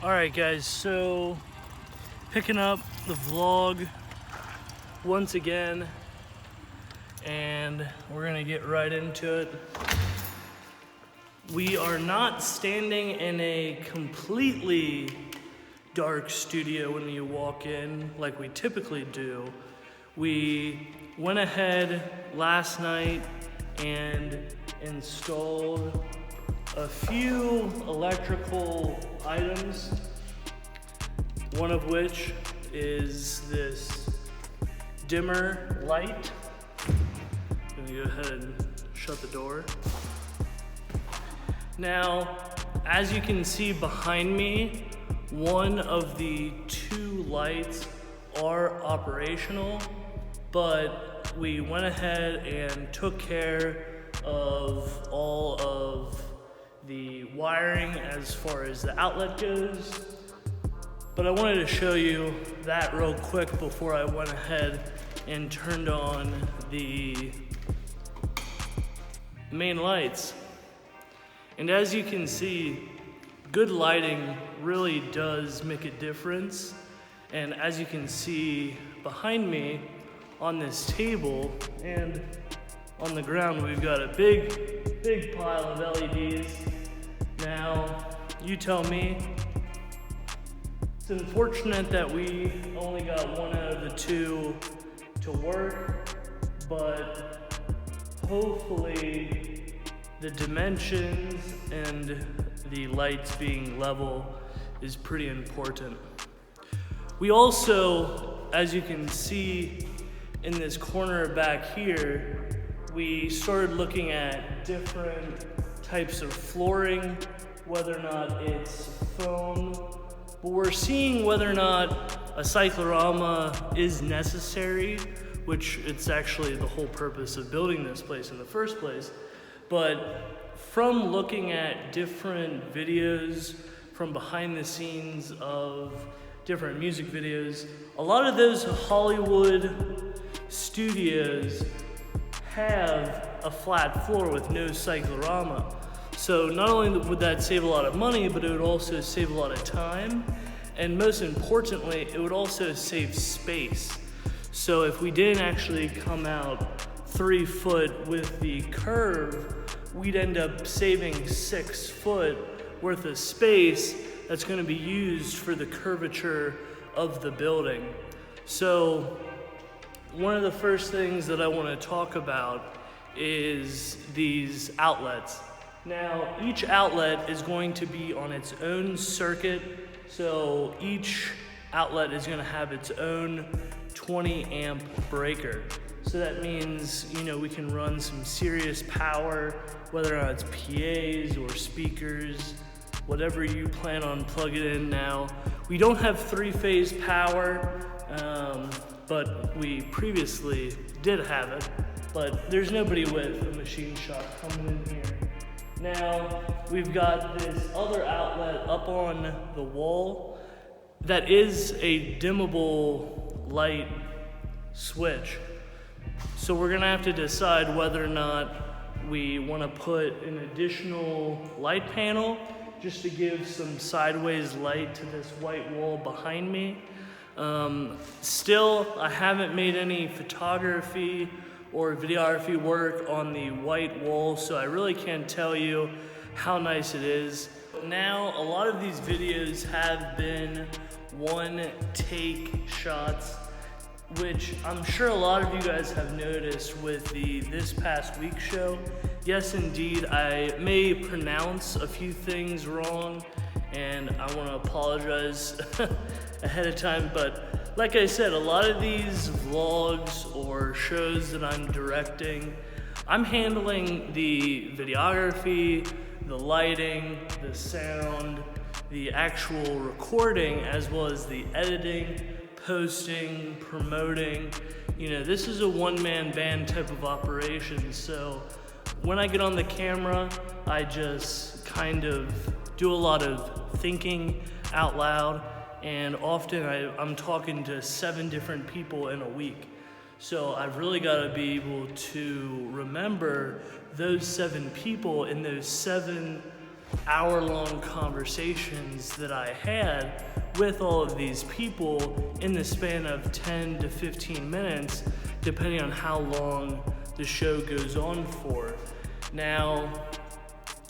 Alright guys, so picking up the vlog once again, and we're gonna get right into it. We are not standing in a completely dark studio when you walk in like we typically do. We went ahead last night and installed a few electrical items, one of which is this dimmer light. I'm gonna go ahead and shut the door. Now, as you can see behind me, one of the two lights are operational, but we went ahead and took care of all of the wiring as far as the outlet goes. But I wanted to show you that real quick before I went ahead and turned on the main lights. And as you can see, good lighting really does make a difference. And as you can see behind me on this table and on the ground, we've got a big pile of LEDs. Now, you tell me. It's unfortunate that we only got one out of the two to work, but hopefully the dimensions and the lights being level is pretty important. We also, as you can see in this corner back here, we started looking at different types of flooring, whether or not it's foam, but we're seeing whether or not a cyclorama is necessary, which it's actually the whole purpose of building this place in the first place. But from looking at different videos from behind the scenes of different music videos, a lot of those Hollywood studios have a flat floor with no cyclorama. So not only would that save a lot of money, but it would also save a lot of time. And most importantly, it would also save space. So if we didn't actually come out 3 foot with the curve, we'd end up saving 6 foot worth of space that's gonna be used for the curvature of the building. So one of the first things that I wanna talk about is these outlets. Now, each outlet is going to be on its own circuit, so each outlet is gonna have its own 20 amp breaker. So that means, we can run some serious power, whether or not it's PAs or speakers, whatever you plan on plugging in now. We don't have 3-phase power, but we previously did have it, but there's nobody with a machine shop coming in here. Now, we've got this other outlet up on the wall that is a dimmable light switch. So we're gonna have to decide whether or not we wanna put an additional light panel just to give some sideways light to this white wall behind me. Still, I haven't made any photography or videography work on the white wall, so I really can't tell you how nice it is. Now, a lot of these videos have been one-take shots, which I'm sure a lot of you guys have noticed with the This Past Week show. Yes, indeed, I may pronounce a few things wrong, and I want to apologize ahead of time, but like I said, a lot of these vlogs or shows that I'm directing, I'm handling the videography, the lighting, the sound, the actual recording, as well as the editing, posting, promoting. This is a one-man band type of operation, so when I get on the camera, I just kind of do a lot of thinking out loud, and often I'm talking to 7 different people in a week. So I've really got to be able to remember those 7 people in those 7 hour-long conversations that I had with all of these people in the span of 10 to 15 minutes, depending on how long the show goes on for. Now,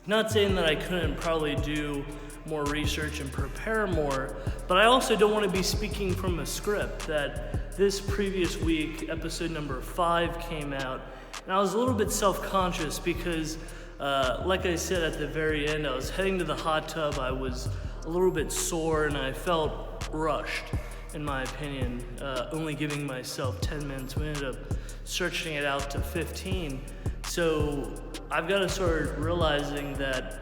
not saying that I couldn't probably do more research and prepare more, but I also don't want to be speaking from a script. That this previous week, episode number 5 came out, and I was a little bit self-conscious because, like I said at the very end, I was heading to the hot tub. I was a little bit sore and I felt rushed, in my opinion, only giving myself 10 minutes. We ended up stretching it out to 15. So I've got to start realizing that,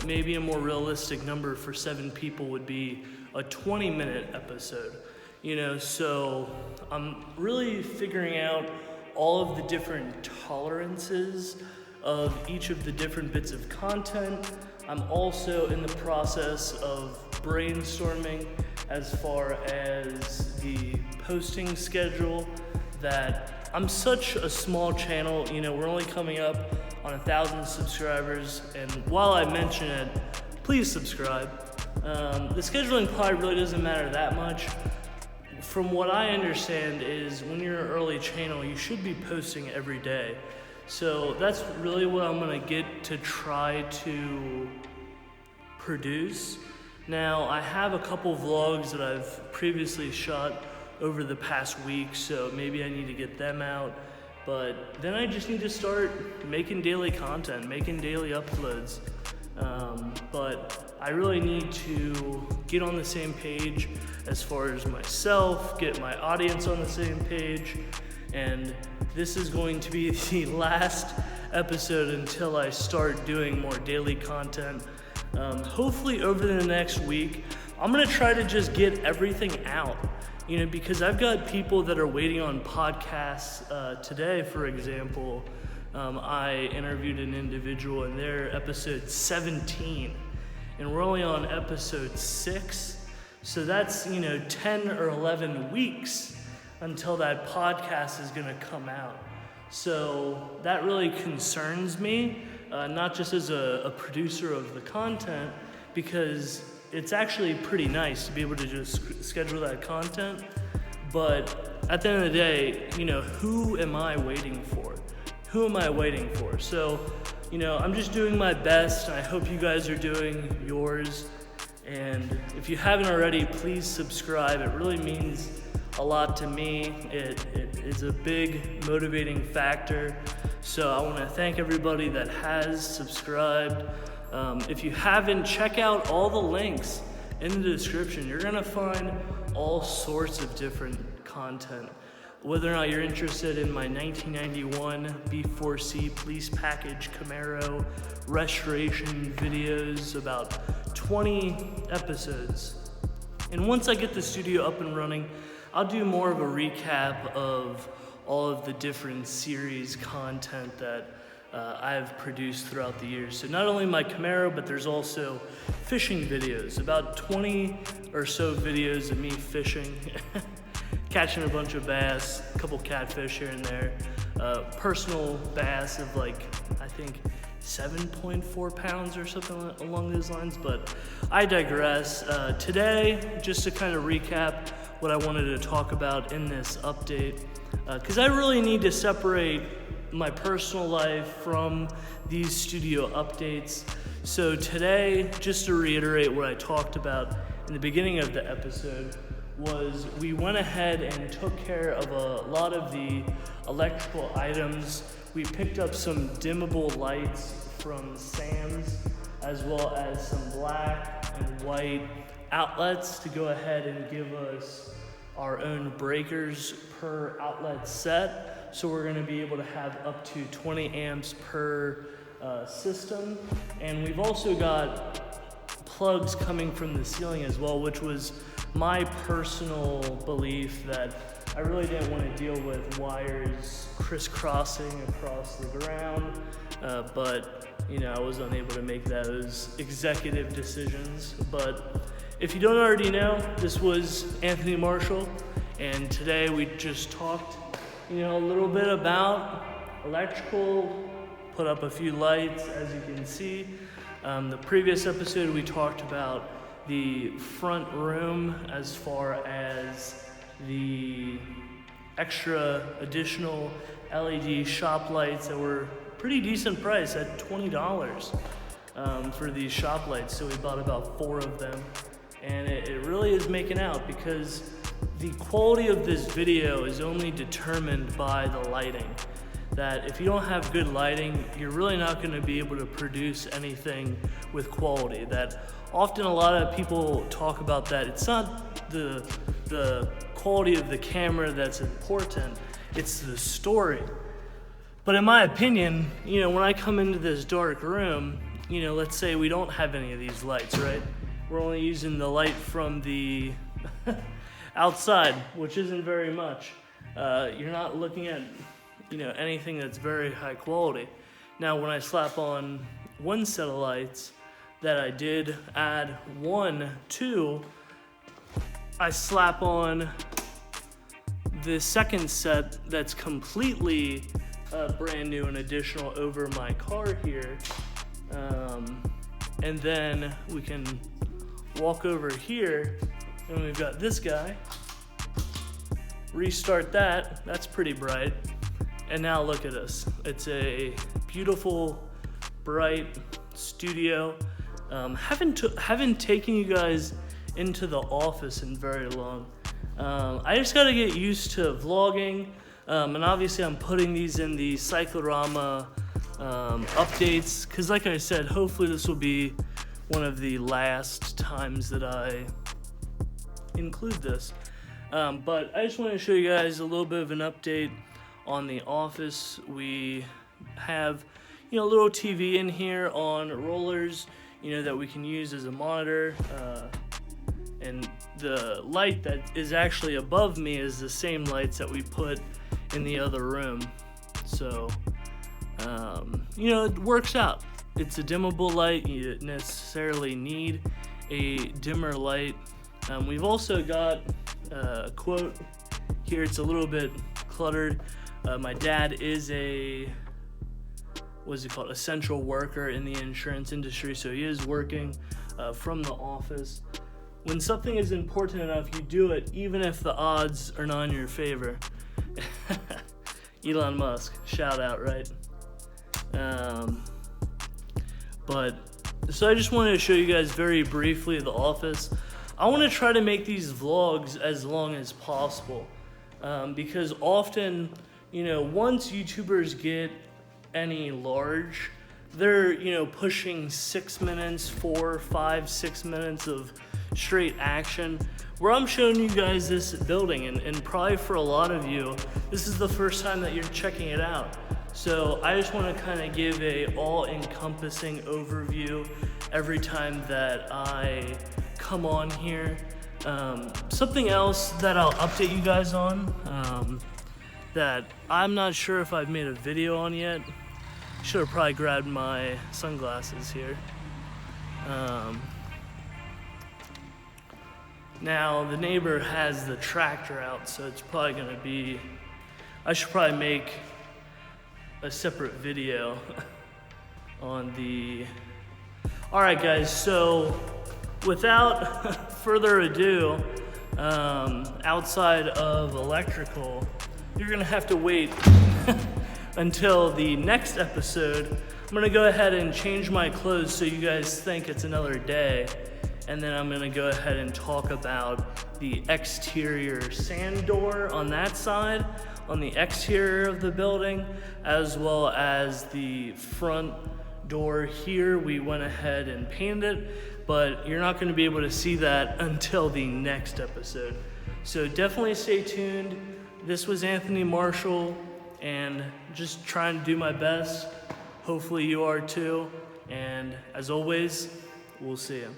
maybe a more realistic number for 7 people would be a 20-minute episode. So I'm really figuring out all of the different tolerances of each of the different bits of content. I'm also in the process of brainstorming as far as the posting schedule. That I'm such a small channel, we're only coming up on 1,000 subscribers, and while I mention it, please subscribe. The scheduling probably really doesn't matter that much. From what I understand is when you're an early channel, you should be posting every day. So that's really what I'm gonna get to try to produce. Now, I have a couple vlogs that I've previously shot over the past week, so maybe I need to get them out. But then I just need to start making daily content, making daily uploads. But I really need to get on the same page as far as myself, get my audience on the same page, and this is going to be the last episode until I start doing more daily content. Hopefully over the next week, I'm gonna try to just get everything out. Because I've got people that are waiting on podcasts. Today, for example, I interviewed an individual and they're episode 17, and we're only on episode 6. So that's, 10 or 11 weeks until that podcast is gonna come out. So that really concerns me, not just as a producer of the content, because it's actually pretty nice to be able to just schedule that content. But at the end of the day, who am I waiting for? Who am I waiting for? So, I'm just doing my best, and I hope you guys are doing yours. And if you haven't already, please subscribe. It really means a lot to me. It is a big motivating factor. So I want to thank everybody that has subscribed. If you haven't, check out all the links in the description. You're gonna find all sorts of different content. Whether or not you're interested in my 1991 B4C police package Camaro restoration videos, about 20 episodes. And once I get the studio up and running, I'll do more of a recap of all of the different series content that I've produced throughout the years. So not only my Camaro, but there's also fishing videos, about 20 or so videos of me fishing, catching a bunch of bass, a couple catfish here and there, personal bass of I think 7.4 pounds or something along those lines, but I digress. Today, just to kind of recap what I wanted to talk about in this update, because I really need to separate my personal life from these studio updates. So today, just to reiterate what I talked about in the beginning of the episode, was we went ahead and took care of a lot of the electrical items. We picked up some dimmable lights from Sam's, as well as some black and white outlets to go ahead and give us our own breakers per outlet set. So we're gonna be able to have up to 20 amps per system. And we've also got plugs coming from the ceiling as well, which was my personal belief that I really didn't want to deal with wires crisscrossing across the ground, but I was unable to make those executive decisions. But if you don't already know, this was Anthony Marshall, and today we just talked a little bit about electrical, put up a few lights, as you can see. The previous episode we talked about the front room as far as the extra additional LED shop lights that were pretty decent price at $20 for these shop lights. So we bought about 4 of them, and it really is making out because the quality of this video is only determined by the lighting. That if you don't have good lighting, you're really not going to be able to produce anything with quality. That often a lot of people talk about that it's not the quality of the camera that's important, it's the story. But in my opinion, when I come into this dark room, let's say we don't have any of these lights, right? We're only using the light from the outside, which isn't very much. You're not looking at anything that's very high quality. Now, when I slap on one set of lights that I did add 1 to, I slap on the second set that's completely brand new and additional over my car here. And then we can walk over here and we've got this guy. Restart that, that's pretty bright. And now look at us. It's a beautiful, bright studio. Haven't taken you guys into the office in very long. I just gotta get used to vlogging. And obviously I'm putting these in the Cyclorama updates, because like I said, hopefully this will be one of the last times that I include this. But I just want to show you guys a little bit of an update on the office. We have a little TV in here on rollers that we can use as a monitor, and the light that is actually above me is the same lights that we put in the other room. So it works out. It's a dimmable light. You don't necessarily need a dimmer light. We've also got a quote here. It's a little bit cluttered. My dad is essential worker in the insurance industry, so he is working from the office. When something is important enough, you do it even if the odds are not in your favor. Elon Musk, shout out, right? So I just wanted to show you guys very briefly the office. I want to try to make these vlogs as long as possible, because often, once YouTubers get any large, they're, pushing 6 minutes, 4, 5, 6 minutes of straight action. Where I'm showing you guys this building, and probably for a lot of you, this is the first time that you're checking it out. So I just want to kind of give a all-encompassing overview every time that I come on here. Something else that I'll update you guys on, that I'm not sure if I've made a video on yet. Should have probably grabbed my sunglasses here. Now the neighbor has the tractor out, so it's probably gonna be, I should probably make a separate video on the, all right guys, so without further ado, outside of electrical, you're gonna have to wait until the next episode. I'm gonna go ahead and change my clothes so you guys think it's another day, and then I'm gonna go ahead and talk about the exterior sand door on that side, on the exterior of the building, as well as the front door here. We went ahead and painted it, but you're not gonna be able to see that until the next episode. So definitely stay tuned. This was Anthony Marshall, and just trying to do my best. Hopefully you are too. And as always, we'll see you.